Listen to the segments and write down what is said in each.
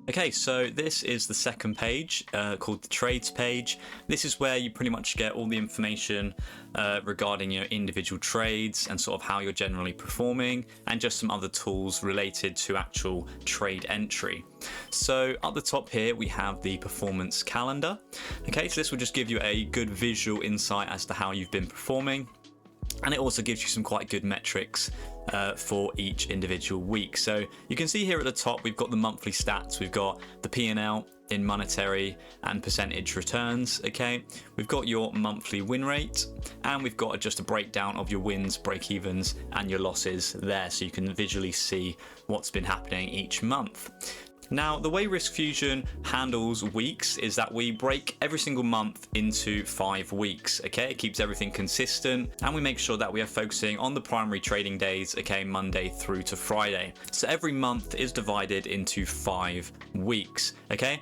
Okay, so this is the second page called the trades page. This is where you pretty much get all the information regarding your individual trades and sort of how you're generally performing, and just some other tools related to actual trade entry. So up the top here we have the performance calendar. Okay, so this will just give you a good visual insight as to how you've been performing. And it also gives you some quite good metrics for each individual week. So you can see here at the top, we've got the monthly stats. We've got the P&L in monetary and percentage returns. Okay, we've got your monthly win rate, and we've got just a breakdown of your wins, break-evens, and your losses there, so you can visually see what's been happening each month. Now, the way RiskFusion handles weeks is that we break every single month into 5 weeks, okay? It keeps everything consistent, and we make sure that we are focusing on the primary trading days, okay, Monday through to Friday. So every month is divided into 5 weeks, okay?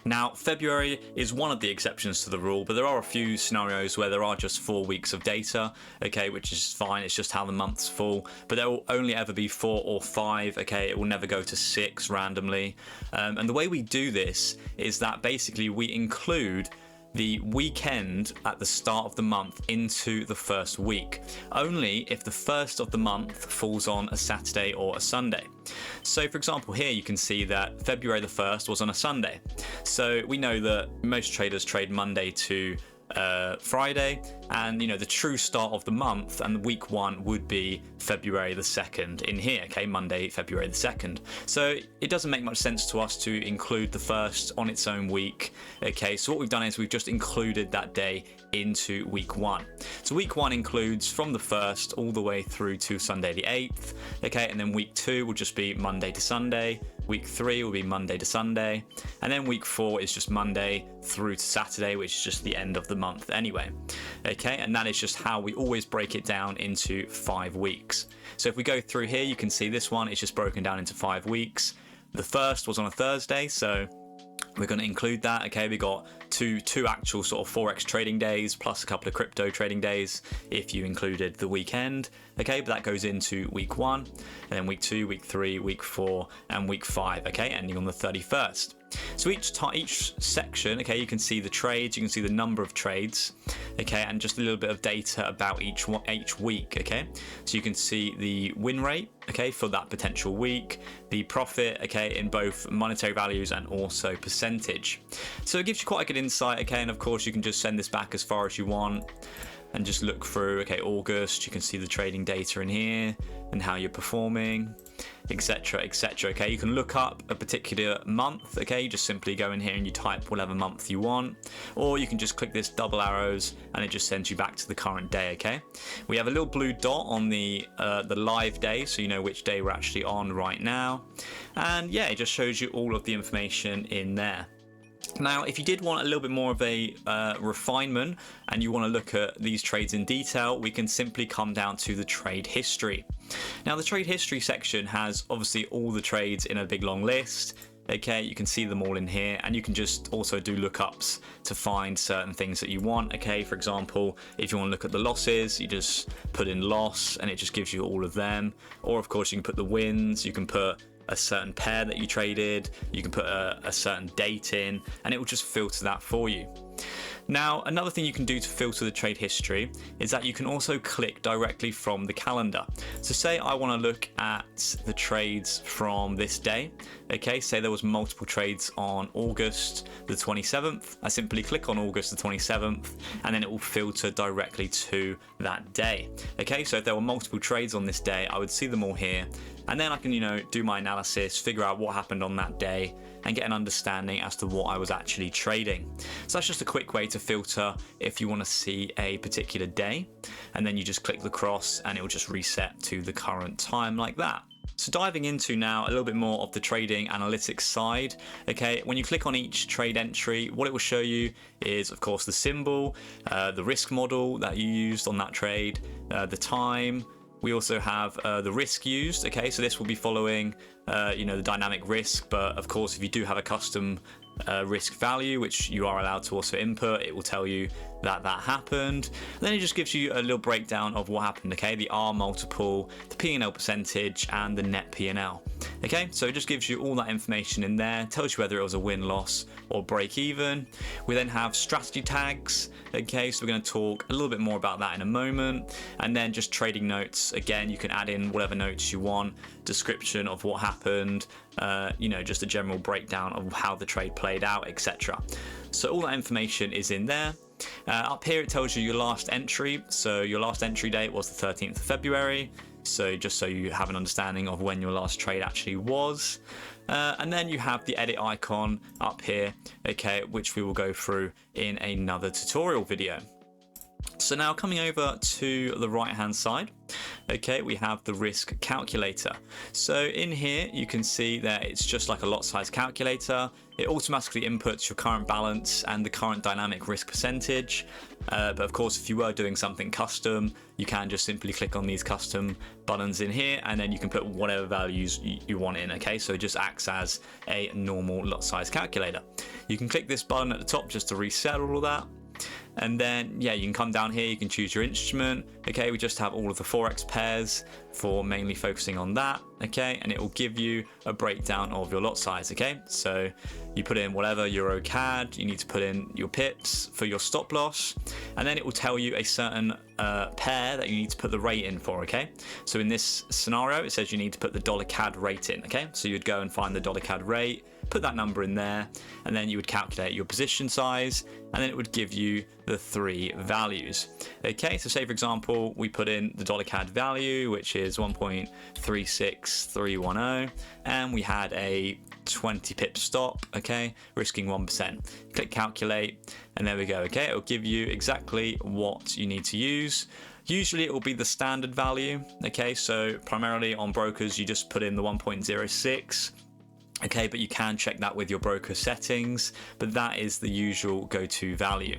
Now, February is one of the exceptions to the rule, but there are a few scenarios where there are just 4 weeks of data, okay, which is fine. It's just how the months fall, but there will only ever be 4 or 5, okay? It will never go to 6 randomly. And the way we do this is that basically we include the weekend at the start of the month into the first week, only if the first of the month falls on a Saturday or a Sunday. So for example, here you can see that February the 1st was on a Sunday. So we know that most traders trade Monday to Friday, and you know the true start of the month and week 1 would be February the 2nd in here, okay, Monday February the 2nd. So it doesn't make much sense to us to include the first on its own week, okay? So what we've done is we've just included that day into week 1. So week 1 includes from the 1st all the way through to Sunday the 8th, okay, and then week 2 will just be Monday to Sunday. Week 3 will be Monday to Sunday, and then week 4 is just Monday through to Saturday, which is just the end of the month anyway. Okay, and that is just how we always break it down into 5 weeks. So if we go through here, you can see this one is just broken down into 5 weeks. The first was on a Thursday, so we're going to include that. Okay, we got two actual sort of Forex trading days plus a couple of crypto trading days if you included the weekend. Okay, but that goes into week 1, and then week 2, week 3, week 4, and week 5. Okay, ending on the 31st. So each section, okay, you can see the trades, you can see the number of trades, okay, and just a little bit of data about each week, okay. So you can see the win rate, okay, for that potential week, the profit, okay, in both monetary values and also percentage. So it gives you quite a good insight, okay, and of course you can just send this back as far as you want and just look through, okay, August, you can see the trading data in here and how you're performing, etc, etc. Okay, you can look up a particular month, okay, you just simply go in here and you type whatever month you want, or you can just click this double arrows and it just sends you back to the current day. Okay, we have a little blue dot on the live day, so you know which day we're actually on right now, and yeah, it just shows you all of the information in there. Now, if you did want a little bit more of a refinement and you want to look at these trades in detail, we can simply come down to the trade history. Now, the trade history section has obviously all the trades in a big long list. Okay, you can see them all in here, and you can just also do lookups to find certain things that you want. Okay, for example, if you want to look at the losses, you just put in loss and it just gives you all of them. Or of course you can put the wins, you can put a certain pair that you traded, you can put a certain date in, and it will just filter that for you. Now, another thing you can do to filter the trade history is that you can also click directly from the calendar. So say I want to look at the trades from this day. Okay, say there was multiple trades on August the 27th. I simply click on August the 27th and then it will filter directly to that day. Okay, so if there were multiple trades on this day, I would see them all here, and then I can, you know, do my analysis, figure out what happened on that day, and get an understanding as to what I was actually trading. So that's just a quick way to filter if you want to see a particular day, and then you just click the cross and it will just reset to the current time like that. So diving into now a little bit more of the trading analytics side, okay, when you click on each trade entry, what it will show you is of course the symbol, the risk model that you used on that trade, the time. We also have the risk used, okay, so this will be following, you know, the dynamic risk, but of course if you do have a custom risk value, which you are allowed to also input. It will tell you that happened. And then it just gives you a little breakdown of what happened, okay? The R multiple, the P&L percentage, and the net P&L. Okay, so it just gives you all that information in there, tells you whether it was a win, loss, or break even. We then have strategy tags. Okay, so we're going to talk a little bit more about that in a moment. And then just trading notes. Again, you can add in whatever notes you want, description of what happened, just a general breakdown of how the trade played out, etc. So all that information is in there. Up here it tells you your last entry. So your last entry date was the 13th of February. So just so you have an understanding of when your last trade actually was. And then you have the edit icon up here, okay, which we will go through in another tutorial video. So now coming over to the right hand side, okay, we have the risk calculator. So in here you can see that it's just like a lot size calculator. It automatically inputs your current balance and the current dynamic risk percentage. But of course, if you were doing something custom, you can just simply click on these custom buttons in here, and then you can put whatever values you want in, okay? So it just acts as a normal lot size calculator. You can click this button at the top just to reset all of that. And then, yeah, you can come down here, you can choose your instrument. Okay, we just have all of the Forex pairs for mainly focusing on that. Okay, and it will give you a breakdown of your lot size. Okay, so you put in whatever Euro CAD, you need to put in your pips for your stop loss, and then it will tell you a certain pair that you need to put the rate in for. Okay, so in this scenario, it says you need to put the dollar CAD rate in. Okay, so you'd go and find the dollar CAD rate, put that number in there, and then you would calculate your position size, and then it would give you the 3 values. Okay, so say for example we put in the dollar CAD value, which is 1.36310, and we had a 20 pip stop, okay, risking 1%. Click calculate, and there we go. Okay, it will give you exactly what you need to use. Usually it will be the standard value. Okay, so primarily on brokers you just put in the 1.06. Okay, but you can check that with your broker settings, but that is the usual go-to value.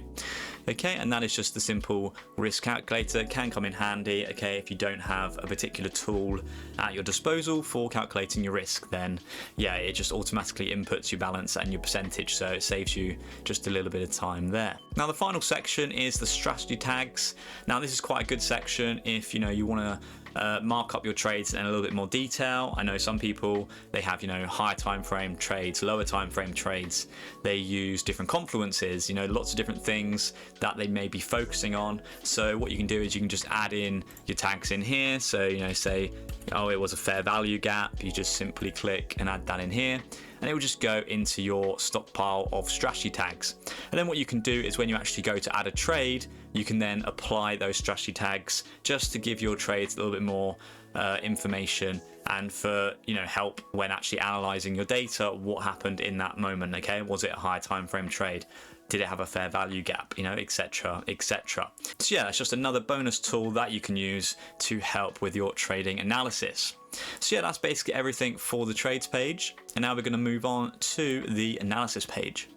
Okay, and that is just the simple risk calculator. It can come in handy, okay, if you don't have a particular tool at your disposal for calculating your risk, then yeah, it just automatically inputs your balance and your percentage, so it saves you just a little bit of time there. Now the final section is the strategy tags. Now this is quite a good section if you want to mark up your trades in a little bit more detail. I know some people, they have higher time frame trades, lower time frame trades. They use different confluences, lots of different things that they may be focusing on. So what you can do is you can just add in your tags in here. So say, oh, it was a fair value gap, you just simply click and add that in here, and it will just go into your stockpile of strategy tags. And then what you can do is when you actually go to add a trade, you can then apply those strategy tags just to give your trades a little bit more information, and for help when actually analyzing your data, what happened in that moment. Okay, was it a high time frame trade? Did it have a fair value gap, etc, etc. So yeah, that's just another bonus tool that you can use to help with your trading analysis. So yeah, that's basically everything for the trades page, and now we're going to move on to the analysis page.